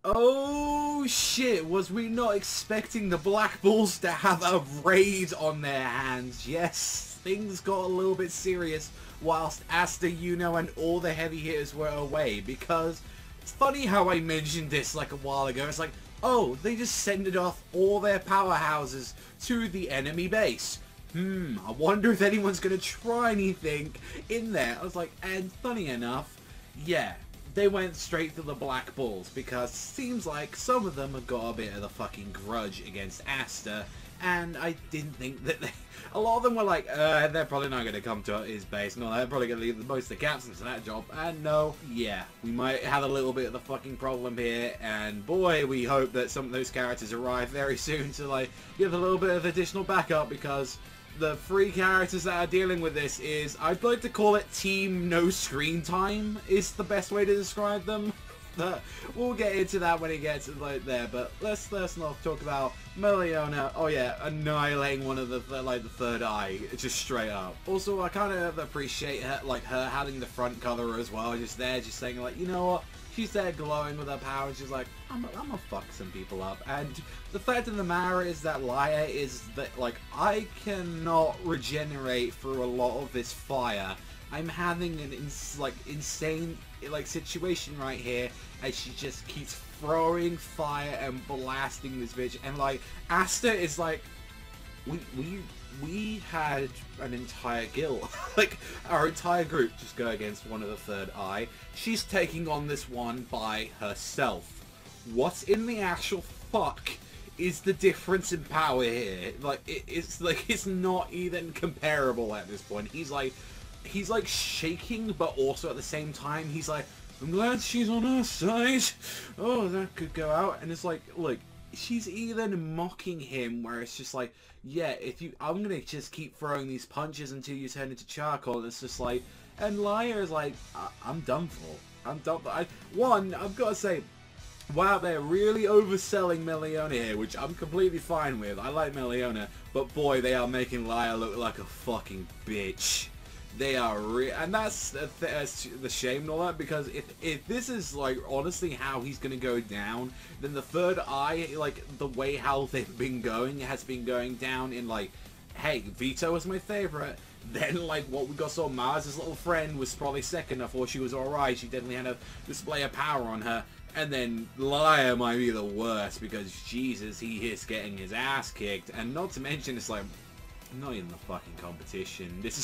Oh shit, was we not expecting the Black Bulls to have a raid on their hands? Yes, things got a little bit serious whilst Asta, Yuno, and all the heavy hitters were away, because it's funny how I mentioned this like a while ago. It's like, oh, they just sended off all their powerhouses to the enemy base. I wonder if anyone's gonna try anything in there. I was like, and funny enough, yeah, they went straight to the Black Bulls, because it seems like some of them have got a bit of the fucking grudge against Asta, and I didn't think that a lot of them were like, they're probably not going to come to his base, no, they're probably going to leave most of the captains to that job, and no, yeah, we might have a little bit of the fucking problem here, and boy, we hope that some of those characters arrive very soon to, like, give a little bit of additional backup, because the three characters that are dealing with this is, I'd like to call it Team No Screen Time, is the best way to describe them. We'll get into that when it gets like there, but let's not talk about Meliona. Oh yeah, annihilating one of the third eye, just straight up. Also, I kind of appreciate her, like her having the front cover as well, just there, just saying like, you know what? She's there glowing with her power, and she's like, I'm gonna fuck some people up. And the fact of the matter is that Laia is that, like, I cannot regenerate through a lot of this fire. I'm having an insane situation right here, as she just keeps throwing fire and blasting this bitch. And like, Asta is like, we had an entire guild, like our entire group, just go against one of the third eye. She's taking on this one by herself. What in the actual fuck is the difference in power here? Like, it's not even comparable at this point. He's like shaking, but also at the same time he's like, I'm glad she's on our side. Oh, that could go out. And it's like, look, she's even mocking him, where it's just like, yeah, I'm gonna just keep throwing these punches until you turn into charcoal. And it's just like, and Laia is like, I'm done for. I'm done for. I've got to say, wow, they're really overselling Meliona here, which I'm completely fine with. I like Meliona, but boy, they are making Laia look like a fucking bitch. They are and that's the shame and all that, because if this is like honestly how he's gonna go down, then the third eye, like the way how they've been going has been going down in like, hey, Vito was my favorite. Then like what we got, saw Mars' little friend was probably second. I thought she was alright. She definitely had a display of power on her. And then Laia might be the worst, because Jesus, he is getting his ass kicked. And not to mention, it's like, not even the fucking competition. This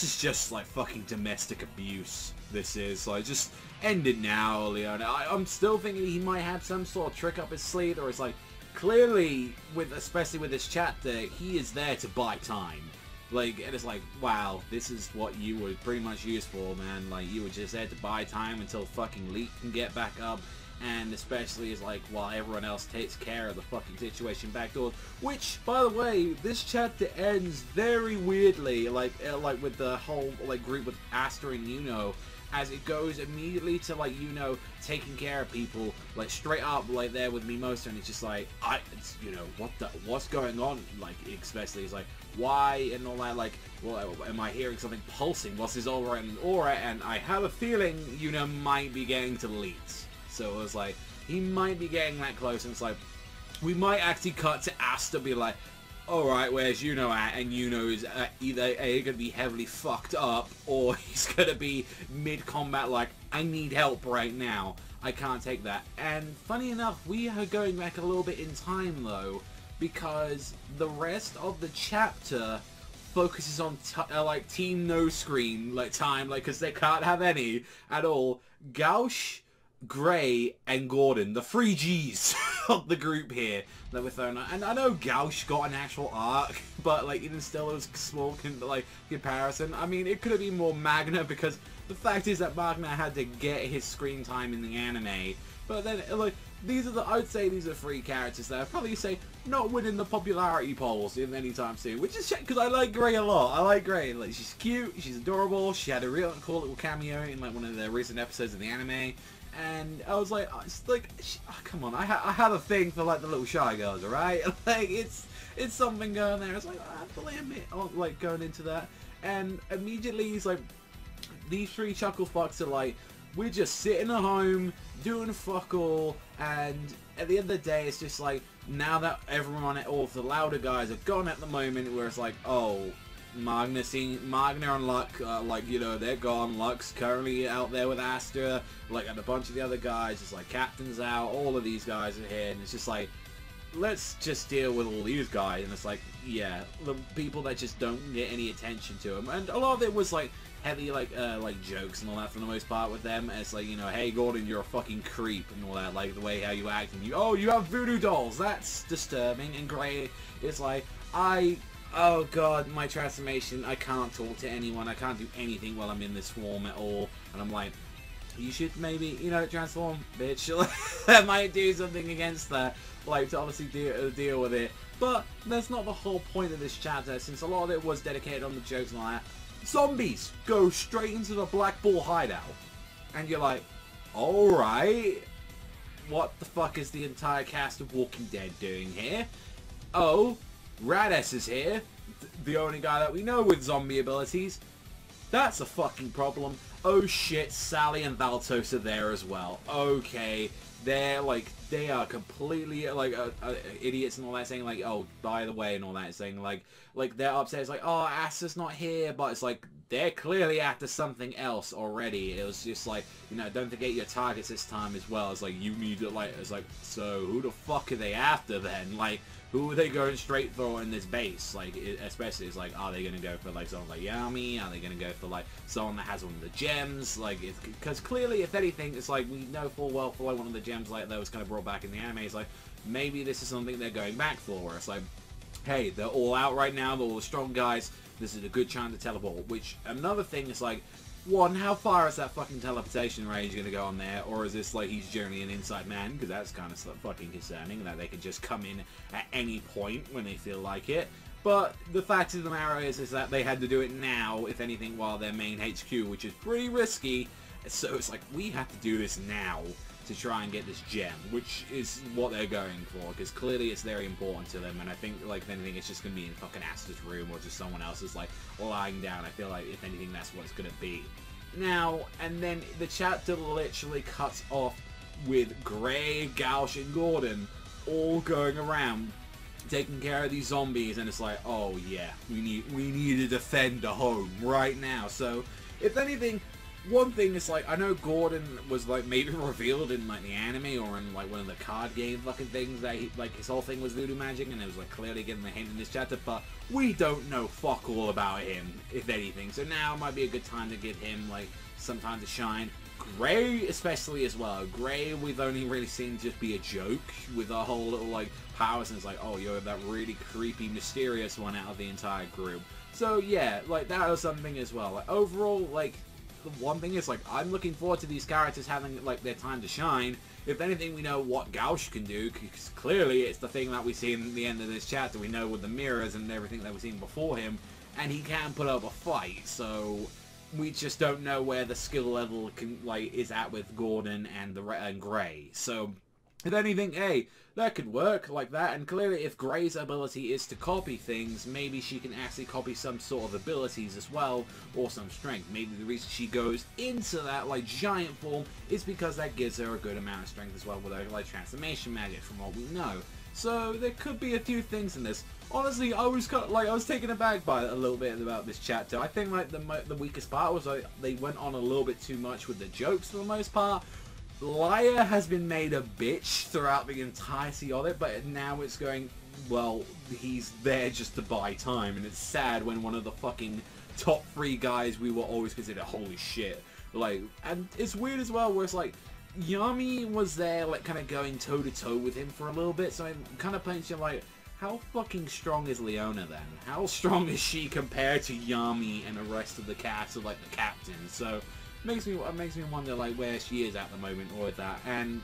is just like fucking domestic abuse. This is like, just end it now, Leona. I'm still thinking he might have some sort of trick up his sleeve, or it's like, clearly especially with this chapter, he is there to buy time. Like, and it's like, wow, this is what you were pretty much used for, man. Like, you were just there to buy time until fucking Leak can get back up. And especially is like, while everyone else takes care of the fucking situation backdoors. Which, by the way, this chapter ends very weirdly, like with the whole like group with Asta and Yuno, as it goes immediately to like Yuno taking care of people, like straight up like there with Mimosa, and it's just like, what's going on? Like, especially is like, why and all that, like, well, am I hearing something pulsing? What's this aura and aura? And I have a feeling Yuno might be getting to Leeds. So it was like, he might be getting that close, and it's like, we might actually cut to Asta be like, alright, where's Yuno at? And Yuno is either A, going to be heavily fucked up, or he's going to be mid-combat like, I need help right now. I can't take that. And funny enough, we are going back a little bit in time though, because the rest of the chapter focuses on like Team No Screen like time, like, because they can't have any at all. Gauche, Gray, and Gordon, the three G's of the group here that we're throwing on. And I know Gauche got an actual arc, but like even still it was small comparison. I mean, it could have been more Magna, because the fact is that Magna had to get his screen time in the anime. But then like, I would say these are three characters that I'd probably say not winning the popularity polls in any time soon, which is because I like Gray a lot. I like Gray. Like, she's cute, she's adorable, she had a real cool little cameo in like one of the recent episodes of the anime. And I was like, come on, I have a thing for like the little shy girls, alright? Like, it's something going there. It's like, I have to admit, like going into that. And immediately he's like, these three chuckle fucks are like, we're just sitting at home, doing fuck all, and at the end of the day, it's just like, now that everyone, all of the louder guys are gone at the moment, where it's like, oh, Magna and Luck, like, you know, they're gone. Luck's currently out there with Asta, like, and a bunch of the other guys, it's like, Captain's out, all of these guys are here, and it's just like, let's just deal with all these guys. And it's like, yeah, the people that just don't get any attention to them, and a lot of it was like heavy like jokes and all that for the most part with them. And it's like, you know, hey Gordon, you're a fucking creep and all that, like the way how you act, and you have voodoo dolls, that's disturbing. And Gray is like, oh god, my transformation, I can't talk to anyone, I can't do anything while I'm in this form at all. And I'm like, you should maybe, you know, transform, bitch. That might do something against that, like, to obviously deal with it. But that's not the whole point of this chapter, since a lot of it was dedicated on the jokes and all that. Zombies go straight into the Black Bull hideout. And you're like, alright, what the fuck is the entire cast of Walking Dead doing here? Oh, Radass is here, the only guy that we know with zombie abilities. That's a fucking problem. Oh shit, Sally and Valtos are there as well. Okay, they're like, they are completely like idiots and all that, saying like, oh, by the way, and all that, saying like they're upset. It's like, oh, Asta's not here, but it's like, they're clearly after something else already. It was just like, you know, don't forget your targets this time as well. It's like, you need to like, it's like, so who the fuck are they after then? Like, who are they going straight for in this base? Like, especially, it's like, are they going to go for, like, someone like Yami? Are they going to go for, like, someone that has one of the gems? Like, because clearly, if anything, it's like, we know full well for, like, one of the gems, like, that was kind of brought back in the anime. It's like, maybe this is something they're going back for, where it's like, hey, they're all out right now, they're all the strong guys, this is a good time to teleport. Which, another thing is, like, one, how far is that fucking teleportation range going to go on there? Or is this like he's generally an inside man? Because that's kind of fucking concerning, that they could just come in at any point when they feel like it. But the fact of the matter is that they had to do it now, if anything, while their main HQ, which is pretty risky. So it's like, we have to do this now to try and get this gem, which is what they're going for, because clearly it's very important to them. And I think, like, if anything, it's just going to be in fucking Asta's room, or just someone else's, like, lying down. I feel like, if anything, that's what it's going to be. Now, and then the chapter literally cuts off with Gray, Gauche, and Gordon all going around taking care of these zombies, and it's like, oh yeah, we need to defend the home right now. So, if anything, one thing is like, I know Gordon was like maybe revealed in like the anime or in like one of the card game fucking things that he, like his whole thing was voodoo magic, and it was like clearly getting the hint in this chapter, but we don't know fuck all about him, if anything. So now might be a good time to give him like some time to shine. Gray especially as well. Gray we've only really seen just be a joke with our whole little like powers, and it's like, oh, you're that really creepy, mysterious one out of the entire group. So yeah, like that was something as well. Like overall, like the one thing is like, I'm looking forward to these characters having like their time to shine. If anything, we know what Gauche can do, because clearly it's the thing that we see in the end of this chapter. We know with the mirrors and everything that we've seen before him, and he can put up a fight. So we just don't know where the skill level is at with Gordon and Gray. So if anything, hey, that could work like that. And clearly, if Gray's ability is to copy things, maybe she can actually copy some sort of abilities as well, or some strength. Maybe the reason she goes into that like giant form is because that gives her a good amount of strength as well with her like transformation magic, from what we know. So there could be a few things in this. Honestly, I was kind of, like, I was taken aback by it a little bit about this chapter. I think like the weakest part was like they went on a little bit too much with the jokes for the most part. Liar has been made a bitch throughout the entirety of it, but now it's going, well, he's there just to buy time, and it's sad when one of the fucking top 3 guys we were always considered, holy shit. Like, and it's weird as well, where it's like, Yami was there, like, kind of going toe-to-toe with him for a little bit, so I'm kind of playing like, how fucking strong is Leona then? How strong is she compared to Yami and the rest of the cast of, like, the captain? So makes me wonder like where she is at the moment, or that. And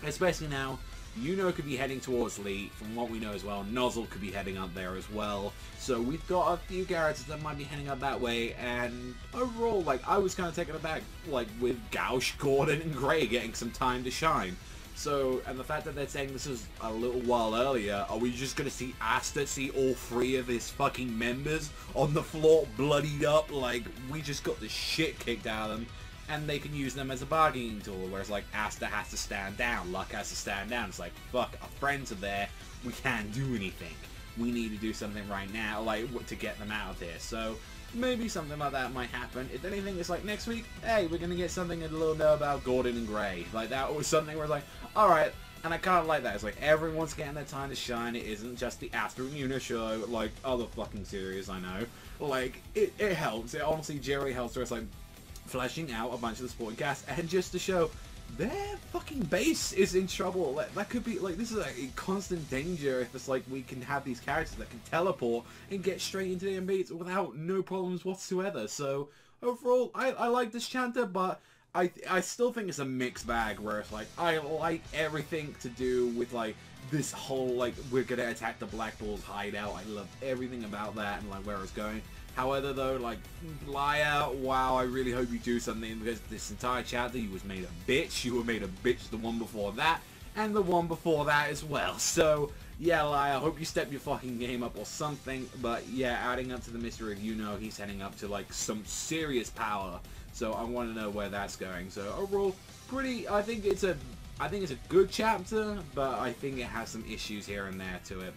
especially now, Yuno could be heading towards Lee, from what we know as well. Nozzle could be heading up there as well. So we've got a few characters that might be heading up that way. And overall, like, I was kind of taken aback, like, with Gauche, Gordon, and Gray getting some time to shine. So, and the fact that they're saying this is a little while earlier, are we just going to see Asta see all 3 of his fucking members on the floor bloodied up? Like, we just got the shit kicked out of them. and they can use them as a bargaining tool, whereas like Asta has to stand down, Luck has to stand down. It's like, fuck, our friends are there, we can't do anything. We need to do something right now, like, to get them out of here. So maybe something like that might happen. If anything, it's like next week, hey, we're gonna get something a little know about Gordon and Gray. Like, that was something where it's like, alright, and I kind of like that. It's like, everyone's getting their time to shine. It isn't just the Asta and Una show, like other fucking series I know. Like, it helps. It honestly generally helps where it's like, fleshing out a bunch of the supporting cast, and just to show their fucking base is in trouble. Like, that could be, like, this is a constant danger if it's like we can have these characters that can teleport and get straight into the beats without no problems whatsoever. So overall, I like this chapter, but I still think it's a mixed bag where it's like, I like everything to do with like this whole like we're gonna attack the Black Bull's hideout. I love everything about that and like where it's going. However, though, like, Laia, wow, I really hope you do something, because this entire chapter, you was made a bitch. You were made a bitch the one before that, and the one before that as well. So, yeah, Laia, I hope you step your fucking game up or something. But, yeah, adding up to the mystery of Yuno, he's heading up to, like, some serious power. So, I want to know where that's going. So, overall, I think it's a good chapter, but I think it has some issues here and there to it.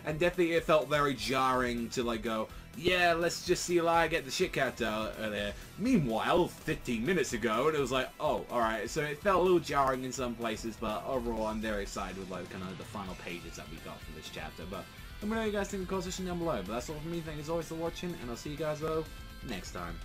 And definitely it felt very jarring to like go, yeah, let's just see Laia get the shit kicked out of there. Meanwhile, 15 minutes ago, and it was like, oh, alright. So it felt a little jarring in some places, but overall I'm very excited with like kind of the final pages that we got from this chapter. But let me know what you guys think in the comment section down below. But that's all from me. Thank you as always for watching, and I'll see you guys though next time.